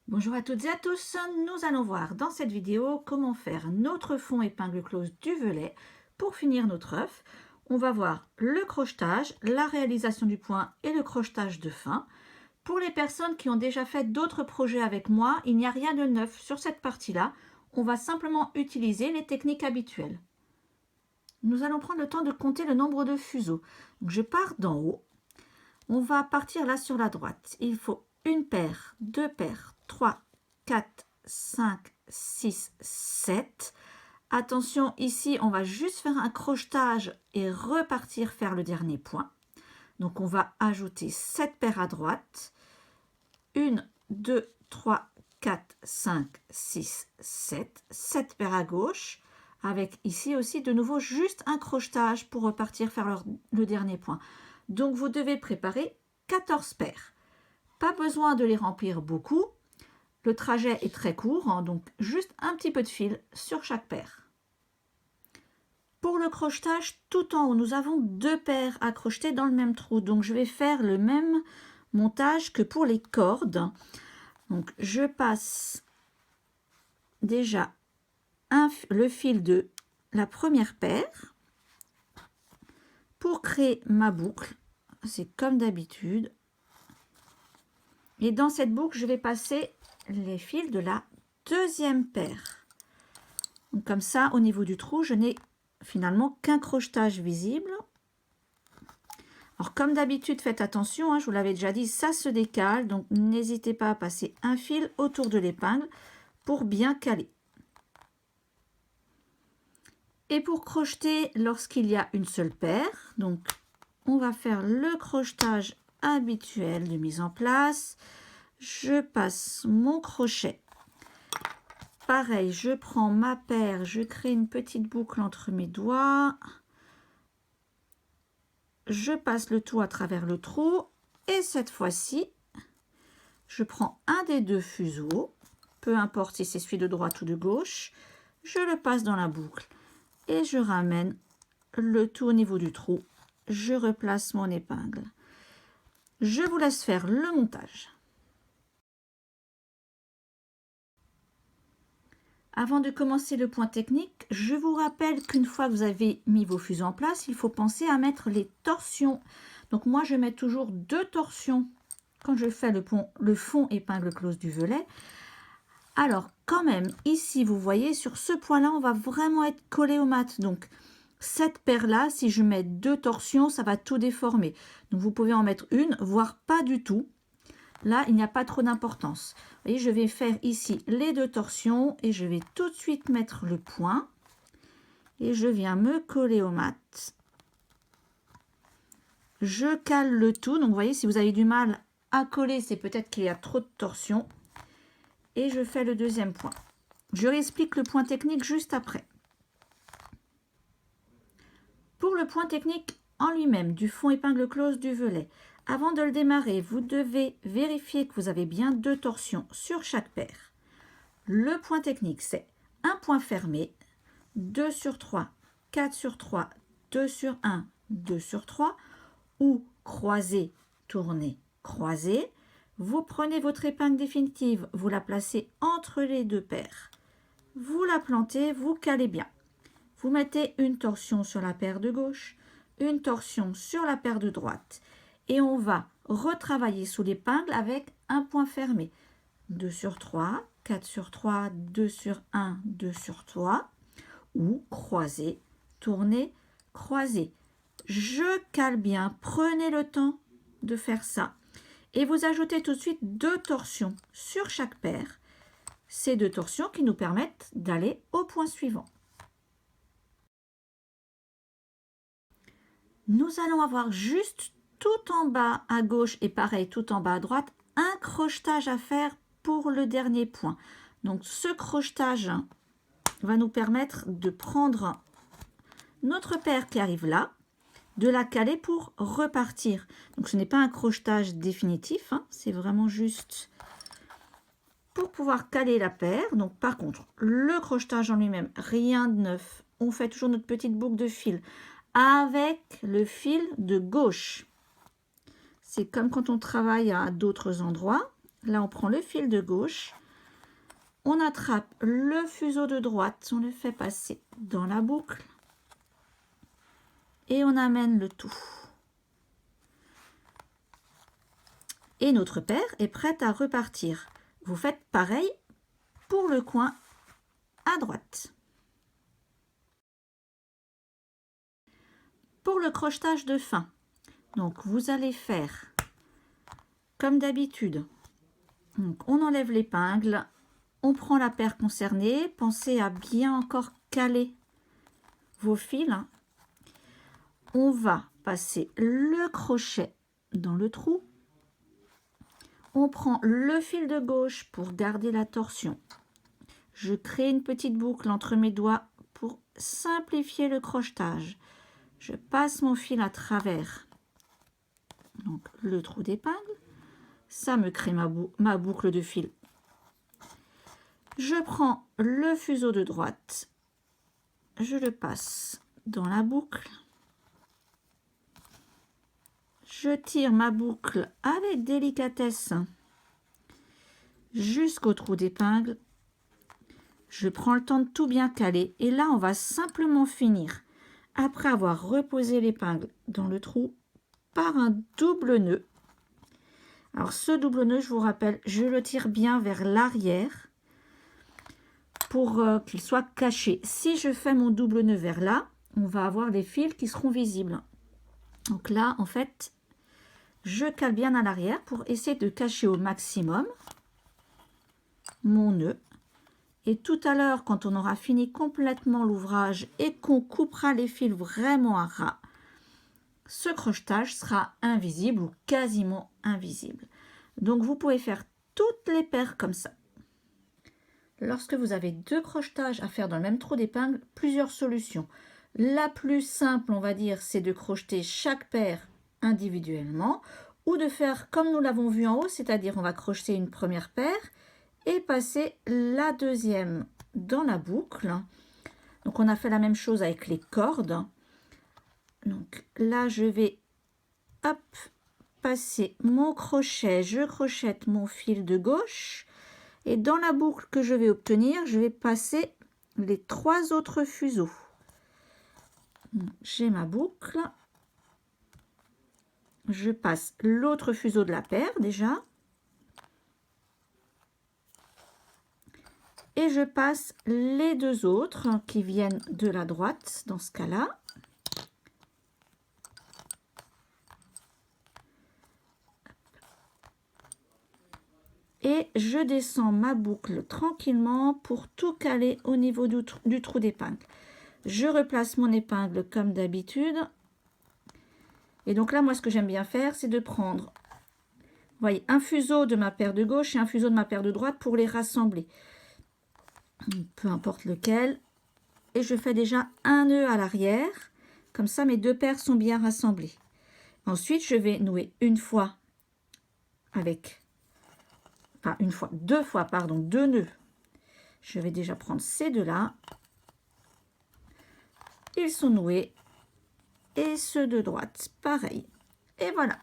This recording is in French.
Bonjour à toutes et à tous, nous allons voir dans cette vidéo comment faire notre fond épingle close duvelet pour finir notre œuf. On va voir le crochetage, la réalisation du point et le crochetage de fin. Pour les personnes qui ont déjà fait d'autres projets avec moi, il n'y a rien de neuf sur cette partie-là. On va simplement utiliser les techniques habituelles. Nous allons prendre le temps de compter le nombre de fuseaux. Donc, je pars d'en haut. On va partir là sur la droite. Il faut une paire, deux paires, 3, 4, 5, 6, 7. Attention, ici, on va juste faire un crochetage et repartir faire le dernier point. Donc, on va ajouter 7 paires à droite. 1, 2, 3, 4, 5, 6, 7. 7 paires à gauche. Avec ici aussi, de nouveau, juste un crochetage pour repartir faire le dernier point. Donc, vous devez préparer 14 paires. Pas besoin de les remplir beaucoup. Le trajet est très court, hein, donc juste un petit peu de fil sur chaque paire. Pour le crochetage, tout en haut, nous avons 2 paires à crocheter dans le même trou. Donc, je vais faire le même montage que pour les cordes. Donc, je passe déjà le fil de la première paire pour créer ma boucle. C'est comme d'habitude. Et dans cette boucle, je vais passer les fils de la deuxième paire. Donc comme ça, au niveau du trou, je n'ai finalement qu'un crochetage visible. Alors comme d'habitude, faites attention, hein, je vous l'avais déjà dit, ça se décale. Donc n'hésitez pas à passer un fil autour de l'épingle pour bien caler. Et pour crocheter lorsqu'il y a une seule paire, donc on va faire le crochetage habituel de mise en place. Je passe mon crochet. Pareil, je prends ma paire, je crée une petite boucle entre mes doigts. Je passe le tout à travers le trou. Et cette fois-ci, je prends un des deux fuseaux, peu importe si c'est celui de droite ou de gauche. Je le passe dans la boucle et je ramène le tout au niveau du trou. Je replace mon épingle. Je vous laisse faire le montage. Avant de commencer le point technique, je vous rappelle qu'une fois que vous avez mis vos fuseaux en place, il faut penser à mettre les torsions. Donc moi, je mets toujours 2 torsions quand je fais le fond épingle close duvelet. Alors, quand même, ici, vous voyez, sur ce point-là, on va vraiment être collé au mat. Donc, cette paire-là, si je mets 2 torsions, ça va tout déformer. Donc, vous pouvez en mettre une, voire pas du tout. Là, il n'y a pas trop d'importance. Vous voyez, je vais faire ici les 2 torsions et je vais tout de suite mettre le point. Et je viens me coller au mat. Je cale le tout. Donc, vous voyez, si vous avez du mal à coller, c'est peut-être qu'il y a trop de torsions. Et je fais le deuxième point. Je réexplique le point technique juste après. Pour le point technique en lui-même du fond épingle close duvelet, avant de le démarrer, vous devez vérifier que vous avez bien 2 torsions sur chaque paire. Le point technique, c'est un point fermé, 2 sur 3, 4 sur 3, 2 sur 1, 2 sur 3, ou croisé, tourné, croisé. Vous prenez votre épingle définitive, vous la placez entre les 2 paires. Vous la plantez, vous calez bien. Vous mettez une torsion sur la paire de gauche, une torsion sur la paire de droite. Et on va retravailler sous l'épingle avec un point fermé. 2 sur 3, 4 sur 3, 2 sur 1, 2 sur 3. Ou croisé, tourné, croisé. Je cale bien, prenez le temps de faire ça. Et vous ajoutez tout de suite 2 torsions sur chaque paire. Ces 2 torsions qui nous permettent d'aller au point suivant. Nous allons avoir juste tout en bas à gauche et pareil tout en bas à droite, un crochetage à faire pour le dernier point. Donc ce crochetage va nous permettre de prendre notre paire qui arrive là, de la caler pour repartir. Donc ce n'est pas un crochetage définitif, hein, c'est vraiment juste pour pouvoir caler la paire. Donc par contre, le crochetage en lui-même, rien de neuf. On fait toujours notre petite boucle de fil avec le fil de gauche. C'est comme quand on travaille à d'autres endroits. Là, on prend le fil de gauche, on attrape le fuseau de droite, on le fait passer dans la boucle et on amène le tout. Et notre paire est prête à repartir. Vous faites pareil pour le coin à droite. Pour le crochetage de fin, donc vous allez faire comme d'habitude. On enlève l'épingle, on prend la paire concernée, pensez à bien encore caler vos fils. On va passer le crochet dans le trou. On prend le fil de gauche pour garder la torsion. Je crée une petite boucle entre mes doigts pour simplifier le crochetage. Je passe mon fil à travers donc, le trou d'épingle. Ça me crée ma boucle de fil. Je prends le fuseau de droite. Je le passe dans la boucle. Je tire ma boucle avec délicatesse jusqu'au trou d'épingle. Je prends le temps de tout bien caler et là on va simplement finir, après avoir reposé l'épingle dans le trou, par un double nœud. Alors ce double nœud, je vous rappelle, je le tire bien vers l'arrière pour qu'il soit caché. Si je fais mon double nœud vers là, on va avoir les fils qui seront visibles. Donc là, en fait, je cale bien à l'arrière pour essayer de cacher au maximum mon nœud. Et tout à l'heure, quand on aura fini complètement l'ouvrage et qu'on coupera les fils vraiment à ras, ce crochetage sera invisible ou quasiment invisible. Donc vous pouvez faire toutes les paires comme ça. Lorsque vous avez deux crochetages à faire dans le même trou d'épingle, plusieurs solutions. La plus simple, on va dire, c'est de crocheter chaque paire individuellement ou de faire comme nous l'avons vu en haut, c'est-à-dire on va crocheter une première paire et passer la deuxième dans la boucle. Donc on a fait la même chose avec les cordes. Donc là je vais hop, passer mon crochet, je crochette mon fil de gauche et dans la boucle que je vais obtenir, je vais passer les trois autres fuseaux. J'ai ma boucle, je passe l'autre fuseau de la paire déjà et je passe les deux autres qui viennent de la droite dans ce cas-là. Et je descends ma boucle tranquillement pour tout caler au niveau du trou d'épingle. Je replace mon épingle comme d'habitude. Et donc là, moi, ce que j'aime bien faire, c'est de prendre, vous voyez, un fuseau de ma paire de gauche et un fuseau de ma paire de droite pour les rassembler. Peu importe lequel. Et je fais déjà un nœud à l'arrière. Comme ça, mes deux paires sont bien rassemblées. Ensuite, je vais nouer une fois avec... Enfin, deux fois, pardon, deux nœuds. Je vais déjà prendre ces deux-là. Ils sont noués. Et ceux de droite, pareil. Et voilà.